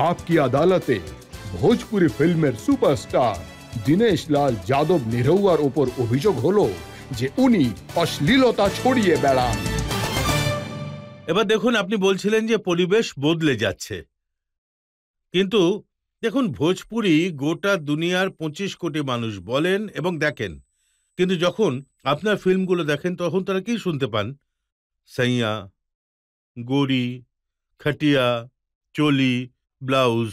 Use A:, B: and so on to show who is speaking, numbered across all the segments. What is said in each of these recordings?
A: आपकी আদালতে ভোজপুরি ফিল্মের সুপারস্টার দীনেশ লাল যাদব নিরহুয়ার উপর অভিযোগ হলো যে উনি অশ্লীলতা ছড়িয়ে বেড়ান।
B: এবার দেখুন, আপনি বলছিলেন যে পরিবেশ বদলে যাচ্ছে, কিন্তু দেখুন ভোজপুরি গোটা দুনিয়ার 25 কোটি মানুষ বলেন এবং দেখেন, কিন্তু যখন আপনার ফিল্মগুলো দেখেন তখন তারা কি শুনতে পান? সাইয়া, গোরি, খটিয়া, চোলি, ব্লাউজ।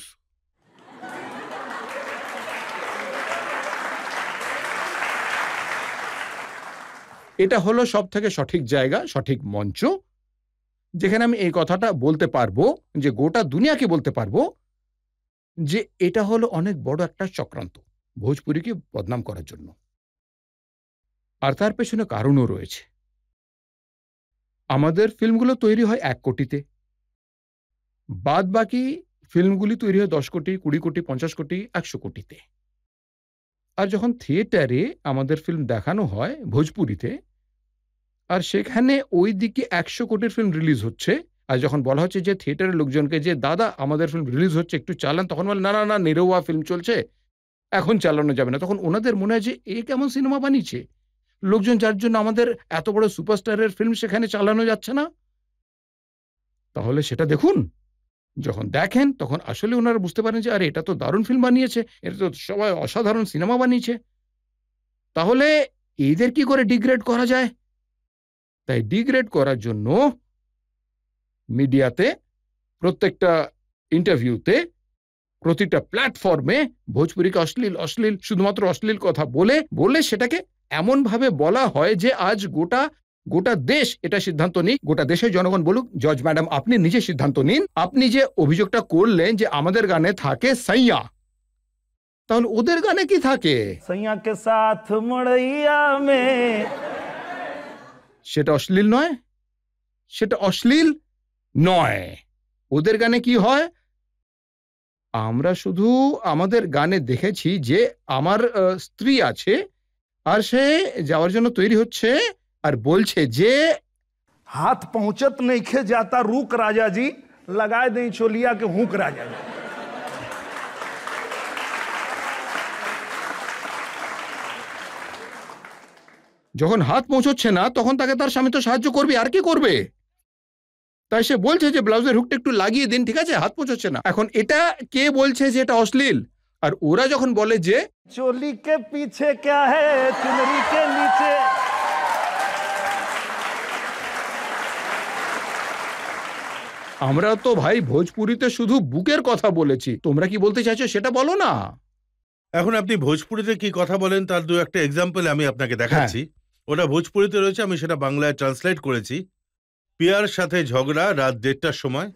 A: এটা হলো সবথেকে সঠিক জায়গা, সঠিক মঞ্চ, যেখানে আমি এই কথাটা বলতে পারবো, যে গোটা দুনিয়াকে বলতে পারবো যে এটা হলো অনেক বড় একটা চক্রান্ত ভোজপুরিকে বদনাম করার জন্য। আর তার পেছনে কারণও রয়েছে। আমাদের ফিল্মগুলো তৈরি হয় 1 কোটিতে, বাদ বাকি ফিল্মগুলি তৈরি হয় 10 কোটি, 20 কোটি, 50 কোটি, 100 কোটিতে। আর যখন থিয়েটারে আমাদের ফিল্ম দেখানো হয় ভোজপুরিতে, আর সেখানে ওই দিকে 100 কোটির ফিল্ম রিলিজ হচ্ছে, আর যখন বলা হচ্ছে যে থিয়েটারের লোকজনকে যে দাদা আমাদের ফিল্ম রিলিজ হচ্ছে একটু চালান, তখন বলে না না না, নিরহুয়া ফিল্ম চলছে, এখন চালানো যাবে না। তখন ওনাদের মনে হয় যে এ কেমন সিনেমা বানিয়েছে, লোকজন যার জন্য আমাদের এত বড় সুপারস্টারের ফিল্ম সেখানে চালানো যাচ্ছে না। তাহলে সেটা দেখুন, যখন দেখেন তখন আসলে ওনারা বুঝতে পারেন যে আরে এটা তো দারুণ ফিল্ম বানিয়েছে, এটা তো সবাই অসাধারণ সিনেমা বানিয়েছে। তাহলে এদের কি করে ডিগ্রেড করা যায়? তাই ডিগ্রেড করার জন্য মিডিয়াতে, প্রত্যেকটা ইন্টারভিউতে, প্রতিটা প্ল্যাটফর্মে ভোজপুরিকে অশ্লীল অশ্লীল শুধুমাত্র অশ্লীল কথা বলে বলে সেটাকে এমন ভাবে বলা হয় যে আজ গোটা দেশ এটা সিদ্ধান্ত নিক, গোটা দেশের জনগণ বলুক জজ ম্যাডাম আপনি নিজে সিদ্ধান্ত নিন, আপনি যে অভিযোগটা করলেন যে আমাদের গানে থাকে সাইয়া, তাহলে ওদের গানে কি থাকে?
C: সাইয়া কে সাথ মড়ইয়া মে।
A: সেটা অশ্লীল নয়, সেটা অশ্লীল নয়। ওদের গানে কি হয়? আমরা শুধু আমাদের গানে দেখেছি যে আমার স্ত্রী আছে আর সে যাওয়ার জন্য তৈরি হচ্ছে আর বলছে যে
C: हाथ पहुंचत नहीं खे जाता रुक राजा जी, लगाए दें चोलिया के हुक राजा जी।
A: যখন হাত পৌঁছচ্ছে না তখন তাকে তার স্বামী তো সাহায্য করবে, আর কি করবে? তাই সে বলছে যে ব্লাউজের হুকটা একটু লাগিয়ে দিন, ঠিক আছে, হাত পৌঁছচ্ছে না। এখন এটা কে বলছে যে এটা অশ্লীল? আর ওরা যখন বলে যে
C: चोली के पीछे क्या है चुनरी के नीचे।
A: আমরা তো ভাই ভোজপুরিতে শুধু বুকের কথা বলেছি, তোমরা কি বলতে চাইছো সেটা বলো না।
B: এখন আপনি ভোজপুরিতে কি কথা বলেন তার দু একটা এক্সাম্পল আমি আপনাকে দেখাচ্ছি। ওটা ভোজপুরিতে রয়েছে, আমি সেটা বাংলায় ট্রান্সলেট করেছি। পিয়ার সাথে ঝগড়া রাত 1:30টার সময়।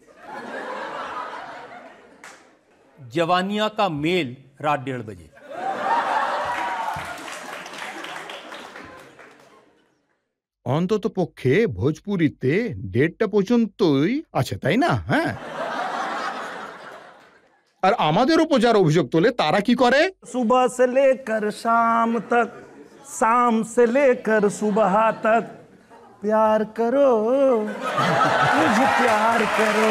D: जवानिया का मेल रात 1:30 बजे।
A: অন্তত পক্ষে ভোজপুরিতে 1:30টা পর্যন্তই আছে, তাই না? হ্যাঁ। আর আমাদের উপর যারা অভিযোগ তোলে তারা কি করে?
C: सुबह से लेकर शाम तक, शाम से लेकर सुबह तक प्यार करो मुझे प्यार करो।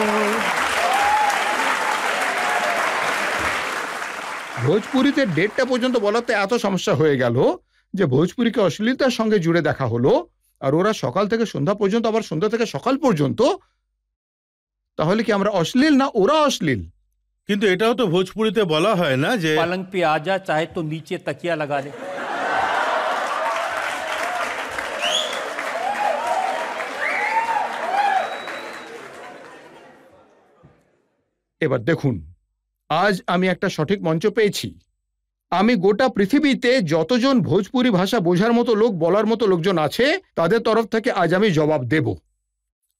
A: ভোজপুরিতে 1:30টা পর্যন্ত বলাতে এত সমস্যা হয়ে গেল যে ভোজপুরিকে অশ্লীলতার সঙ্গে জুড়ে দেখা হলো, আর ওরা সকাল থেকে সন্ধ্যা পর্যন্ত, আবার সন্ধ্যা থেকে সকাল পর্যন্ত। তাহলে কি আমরা অশ্লীল না ওরা অশ্লীল?
B: কিন্তু এটাও তো ভোজপুরিতে বলা হয় না যে
D: पलंग पे आजा चाहे तो नीचे तकिया लगा ले।
A: এবার দেখুন, আজ আমি একটা সঠিক মঞ্চ পেয়েছি। আমি গোটা পৃথিবীতে যতজন ভোজপুরি ভাষা বোঝার মতো লোক, বলার মতো লোকজন আছে, তাদের তরফ থেকে আজ আমি জবাব দেব।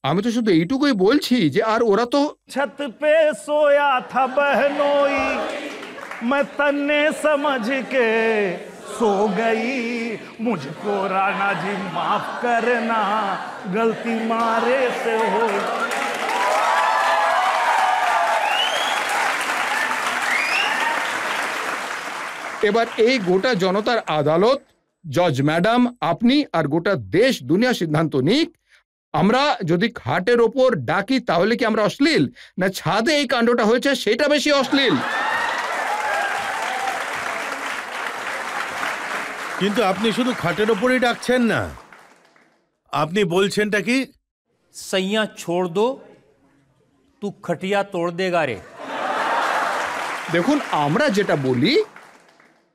A: আমি তো শুধু এইটুকুই বলছি যে আর ওরা তো
C: छत पे सोया था बहनोई मैं तन्ने समझ के सो गई, मुझको राणा जी माफ करना गलती मारे से हो।
A: এবার এই গোটা জনতার আদালত, জজ ম্যাডাম আপনি আর গোটা দেশ দুনিয়া সিদ্ধান্ত নিক, আমরা যদি খাটের ওপর ডাকি তাহলে কি আমরা অশ্লীল, না ছাদে এই কাণ্ডটা হয়েছে সেটা বেশি অশ্লীল?
B: কিন্তু আপনি শুধু খাটের ওপরেই ডাকছেন না, আপনি বলছেনটা কি?
D: सैया छोड़ दो तू खटिया तोड़ देगा रे।
A: দেখুন, আমরা যেটা বলি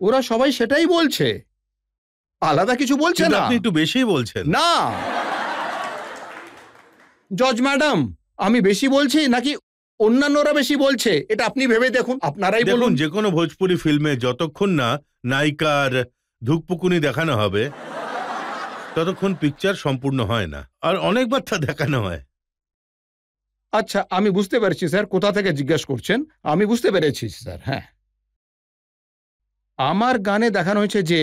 A: ওরা সবাই সেটাই বলছে, আলাদা কিছু বলছে
B: কিন্তু
A: না।
B: আপনি একটু বেশিই বলছেন।
A: না জজ ম্যাডাম, আমি বেশি বলছি নাকি অন্যান্যরা বেশি বলছে এটা আপনি ভেবে দেখুন, আপনারাই
B: দেখুন,
A: বলুন।
B: যে কোনো ভোজপুরি ফিল্মে যতক্ষণ না নায়িকার ধুকপুকুনি দেখানো হবে ততক্ষণ পিকচার সম্পূর্ণ হয় না, আর অনেকবার তা দেখানো হয়।
A: আচ্ছা, আমি বুঝতে পেরেছি স্যার, কোথা থেকে জিজ্ঞেস করছেন আমি বুঝতে পেরেছি স্যার। হ্যাঁ, আমার গানে দেখানো হয়েছে যে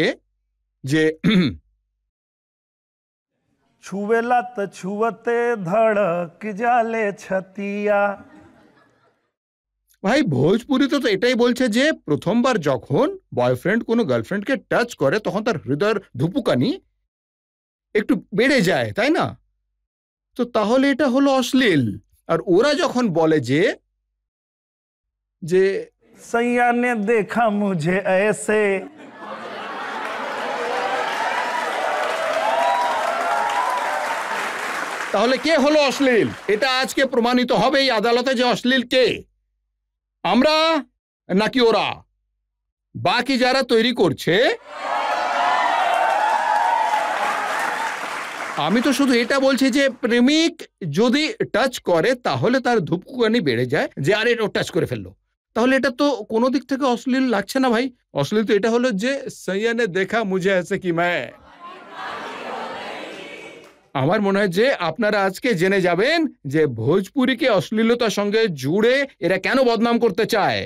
A: যে
C: छुवेला त छुवते धड़क जाले छतिया।
A: ভাই ভোজপুরিতে তো এটাই বলছে যে প্রথমবার যখন বয়ফ্রেন্ড কোনো গার্লফ্রেন্ডকে টাচ করে তখন তার হৃদয়ের ধুপুকানি একটু বেড়ে যায়, তাই না? তো তাহলে এটা হলো অশ্লীল। আর ওরা যখন বলে যে যে
C: सैया ने देखा मुझे ऐसे,
A: তাহলে কে হলো অশ্লীল? এটা আজকে প্রমাণিত হবে এই আদালতে যে অশ্লীল কে, আমরা নাকি ওরা। বাকি যারা তৈরি করছে, আমি তো শুধু এটা বলছি যে প্রেমিক যদি টাচ করে তাহলে তার ধূপকুয়ানি বেড়ে যায়, যে আরে এটা টাচ করে ফেললো, তাহলে এটা তো কোনো দিক থেকে অশ্লীল লাগছে না ভাই। অশ্লীল তো এটা হলো যে সৈয়া নে দেখা মুঝে এসে কি मैं। আমার মনে হয় যে আপনারা আজকে জেনে যাবেন যে ভোজপুরিকে অশ্লীলতার সঙ্গে জুড়ে এরা কেন বদনাম করতে চায়।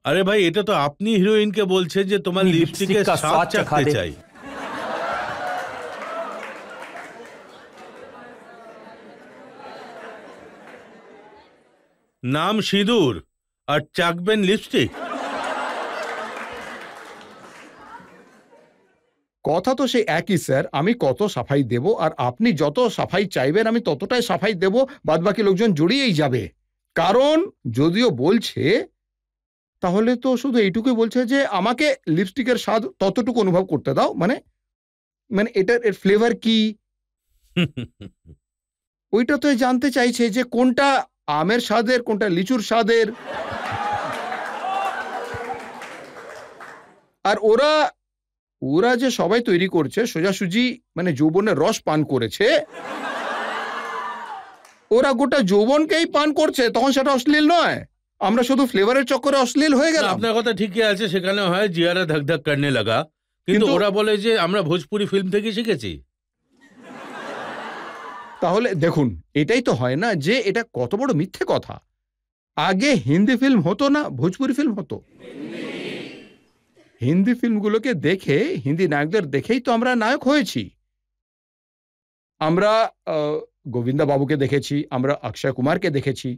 B: আরে ভাই, এটা তো আপনি হিরোইনকে বলছেন যে তোমার
D: अपनी
B: লিপস্টিকের
D: लिपस्टिक का
B: স্বাদ
D: स्वाद चखा
B: চাখতে
D: दे।
B: চাই। নাম সিঁদুর আর চাকবেন লিপস্টিক।
A: কথা তো সেই একই স্যার, আমি কত সাফাই দেব আর আপনি যত সাফাই চাইবেন আমি ততটাই সাফাই দেব, বাদবাকি লোকজন জড়িয়েই যাবে। কারণ যদিও বলছে তাহলে তো শুধু এইটুকুই বলছে যে আমাকে লিপস্টিকের স্বাদ ততটুকু অনুভব করতে দাও, মানে মানে এটার এর ফ্লেভার কি ওইটা তো জানতে চাইছে যে কোনটা আমের স্বাদের কোনটা লিচুর স্বাদের। আর ওরা ওরা যে সবাই তৈরি করছে সোজাসুজি মানে যৌবনের রস পান করেছে, ওরা গোটা যৌবনকেই পান করছে, তখন সেটা অশ্লীল নয়। আমরা শুধু ফ্লেভারের চক্করে অশ্লীল হয়ে
B: না,
A: গেলাম।
B: আপনার কথা ঠিকই আছে, সেখানে হয় জিয়ারা ধক ধক করনে লাগা, কিন্তু ওরা বলে যে আমরা ভোজপুরি ফিল্ম থেকে শিখেছি।
A: তাহলে দেখুন, এটাই তো হয় না যে এটা কত বড় মিথ্যে কথা। আগে হিন্দি ফিল্ম হতো না, ভোজপুরি ফিল্ম হতো। হিন্দি ফিল্মগুলোকে দেখে, হিন্দি নায়কদের দেখেই তো আমরা নায়ক হয়েছি। আমরা গোবিন্দা বাবুকে দেখেছি, আমরা অক্ষয় কুমারকে দেখেছি,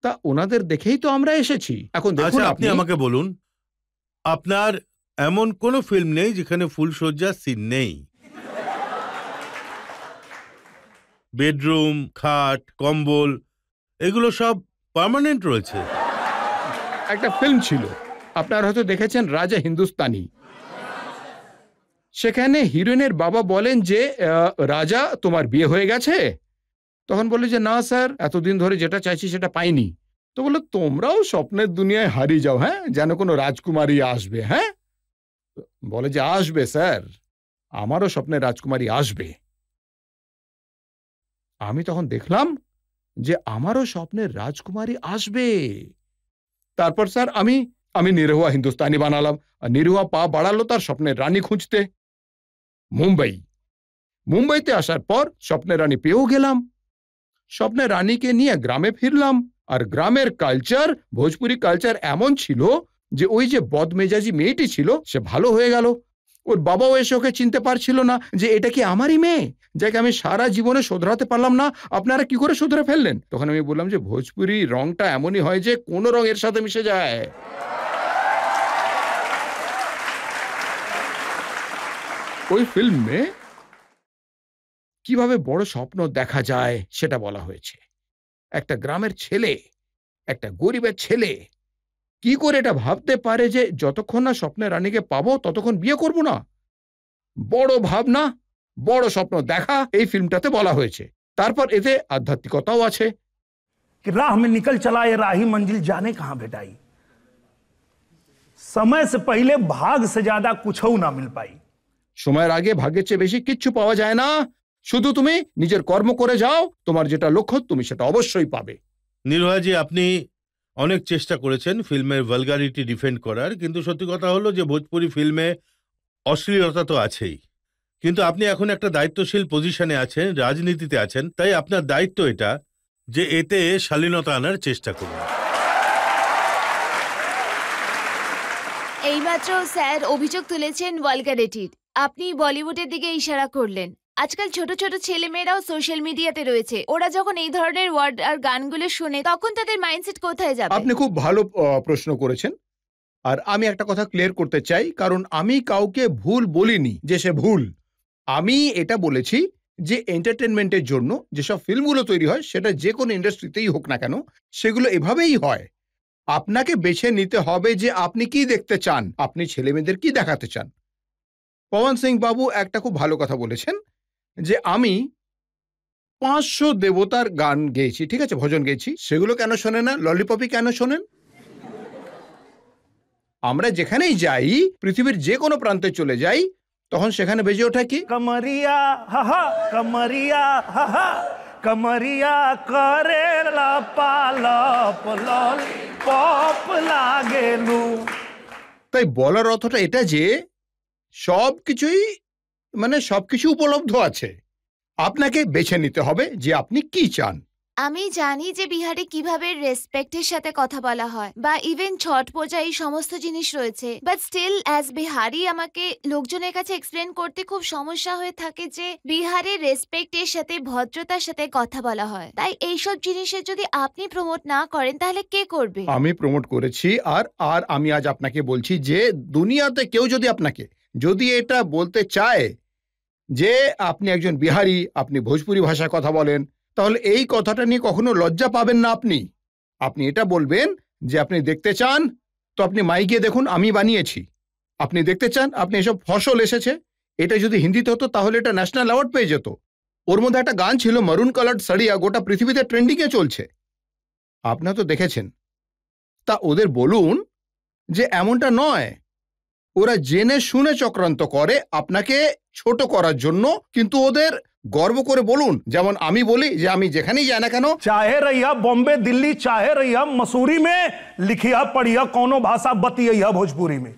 A: তা ওনাদের দেখেই তো আমরা এসেছি। এখন দেখুন,
B: আচ্ছা, আপনি আমাকে বলুন, আপনার এমন কোন ফিল্ম নেই যেখানে ফুলসজ্জার সিন নেই? বেডরুম, খাট, কম্বল এগুলো সব পার্মানেন্ট রয়েছে।
A: একটা ফিল্ম ছিল, আপনারা হয়তো দেখেছেন, রাজা হিন্দুস্তানি। সেখানে হিরোইনের বাবা বলেন যে রাজা তোমার বিয়ে হয়ে গেছে? তখন বলে যে না স্যার, এতদিন ধরে যেটা চাইছি সেটা পাইনি। তো বলে তোমরাও স্বপ্নের দুনিয়ায় হারিয়ে যাও, হ্যাঁ, যেন কোনো রাজকুমারী আসবে। হ্যাঁ, বলে যে আসবে স্যার, আমারও স্বপ্নের রাজকুমারী আসবে। আমি তখন দেখলাম যে আমারও স্বপ্নের রাজকুমারী আসবে। তারপর স্যার আমি নিরহুয়া হিন্দুস্তানি বানালাম, আর নিরহুয়া পা বাড়ালো তার স্বপ্নের রানী খুঁজতে মুম্বাইতে আসার পর স্বপ্নের রানী পেয়েও গেলাম। স্বপ্নের রানীকে নিয়ে গ্রামে ফিরলাম, আর গ্রামের কালচার, ভোজপুরি কালচার এমন ছিল যে ওই যে বদমেজাজি মেয়েটি ছিল সে ভালো হয়ে গেল। ওর বাবাও এসে ওকে চিনতে পারছিল না যে এটা কি আমারই মেয়ে, যাকে আমি সারা জীবনে শোধরাতে পারলাম না, আপনারা কি করে শোধরে ফেললেন? তখন আমি বললাম যে ভোজপুরি রংটা এমনই হয় যে কোনো রং এর সাথে মিশে যায়। ওই ফিল্মে কিভাবে বড় স্বপ্ন দেখা যায় সেটা বলা হয়েছে। একটা গ্রামের ছেলে, একটা গরিবের ছেলে কি করে এটা ভাবতে পারে যে যতক্ষণ না স্বপ্নের রানীকে পাবো ততক্ষণ বিয়ে করব না? বড় ভাবনা, বড় স্বপ্ন দেখা এই ফিল্মটাতে বলা হয়েছে। তারপর এতে আধ্যাত্মিকতাও আছে।
C: कि राह में निकल चला ये राही मंजिल जाने कहां भेटाई, समय से पहले भाग से ज्यादा कुछ ना मिल पाई।
A: সময়ের আগে ভাগ্যের চেয়ে বেশি কিচ্ছু পাওয়া যায় না। শুধু তুমি নিজের কর্ম করে যাও, তোমার যেটা লক্ষ্য তুমি সেটা অবশ্যই পাবে।
B: নির্ভয়াজি, আপনি অনেক চেষ্টা করেছেন ফিল্মের ভালগারিটি ডিফেন্ড করার, কিন্তু সত্যি কথা হলো যে ভোজপুরি ফিল্মে অশ্লীলতা তো আছেই। কিন্তু আপনি এখন একটা দায়িত্বশীল পজিশনে আছেন, রাজনীতিতে আছেন, তাই আপনার দায়িত্ব এটা যে এতে শালীনতা আনার চেষ্টা করুন।
E: এইমাত্র স্যার অভিযোগ তুলেছেন ভালগারিটির। আপনি বলিউডের দিকে ইশারা করলেন। আজকাল ছোট ছোট ছেলেমেয়েরাও সোশ্যাল মিডিয়াতে রয়েছে। ওরা যখন এই ধরনের ওয়ার্ড আর গানগুলো শুনে তখন তাদের মাইন্ডসেট কোথায় যাবে?
A: আপনি খুব ভালো প্রশ্ন করেছেন। আর আমি একটা কথা ক্লিয়ার করতে চাই, কারণ আমি কাউকে ভুল বলিনি যে সে ভুল। আমি এটা বলেছি যে এন্টারটেনমেন্টের জন্য যেসব ফিল্মগুলো তৈরি হয়, সেটা যে কোনো ইন্ডাস্ট্রিতেই হোক না কেন, সেগুলো এভাবেই হয়। আপনাকে বেছে নিতে হবে যে আপনি কি দেখতে চান, আপনি ছেলেমেয়েদের কি দেখাতে চান। পবন সিং বাবু একটা খুব ভালো কথা বলেছেন যে আমি 500 দেবতার গান গেয়েছি, ঠিক আছে, ভজন গেয়েছি, সেগুলো কেন শোনেন না? ললিপপই কেন শোনেন? আমরা যেখানেই যাই, পৃথিবীর যে কোনো প্রান্তে চলে যাই, তখন সেখানে বেজে ওঠে কি?
C: कमरिया हा कमरिया हा कमरिया करेला पालप लल पप लागेलू।
A: তাই বলার অর্থটা এটা যে সবকিছুই সবকিছু উপলব্ধ আছে, আপনাকে বেছে নিতে হবে যে আপনি কি চান।
E: আমি জানি যে বিহারে কিভাবে রেসপেক্টের সাথে কথা বলা হয়, বা ইভেন ছট পূজা, এই সমস্ত জিনিস রয়েছে। বাট স্টিল অ্যাজ বিহারি আমাকে লোকজনের কাছে এক্সপ্লেন করতে খুব সমস্যা হয়ে থাকে যে বিহারে রেসপেক্টের সাথে, ভদ্রতার সাথে কথা বলা হয়। তাই এইসব জিনিসের যদি আপনি প্রমোট না করেন তাহলে কে করবে?
A: আমি প্রমোট করেছি। আর আমি আজ আপনাকে বলছি যে দুনিয়াতে কেউ যদি এটা বলতে চায় যে আপনি একজন বিহারি, আপনি ভোজপুরি ভাষায় কথা বলেন, তাহলে এই কথাটা নিয়ে কখনো লজ্জা পাবেন না। আপনি এটা বলবেন যে আপনি দেখতে চান, তো আপনি মাইকে দেখুন, আমি বানিয়েছি। আপনি দেখতে চান, আপনি এসব ফসল এসেছে, এটা যদি হিন্দিতে হতো তাহলে এটা ন্যাশনাল অ্যাওয়ার্ড পেয়ে যেত। ওর মধ্যে একটা গান ছিল মারুন কালার্ড সাড়িয়া, গোটা পৃথিবীতে ট্রেন্ডিংয়ে চলছে, আপনারা তো দেখেছেন। তা ওদের বলুন যে এমনটা নয়, ওরা জেনে শুনে চক্রান্ত করে আপনাকে ছোট করার জন্য। কিন্তু ওদের গর্ব করে বলুন, যেমন আমি বলি যে আমি যেখানেই যাই না কেন,
C: चाहे रहिया बॉम्बे दिल्ली, चाहे रहिया मसूरी में, लिखिया पढ़िया कोनो भाषा बतिया भोजपुरी में।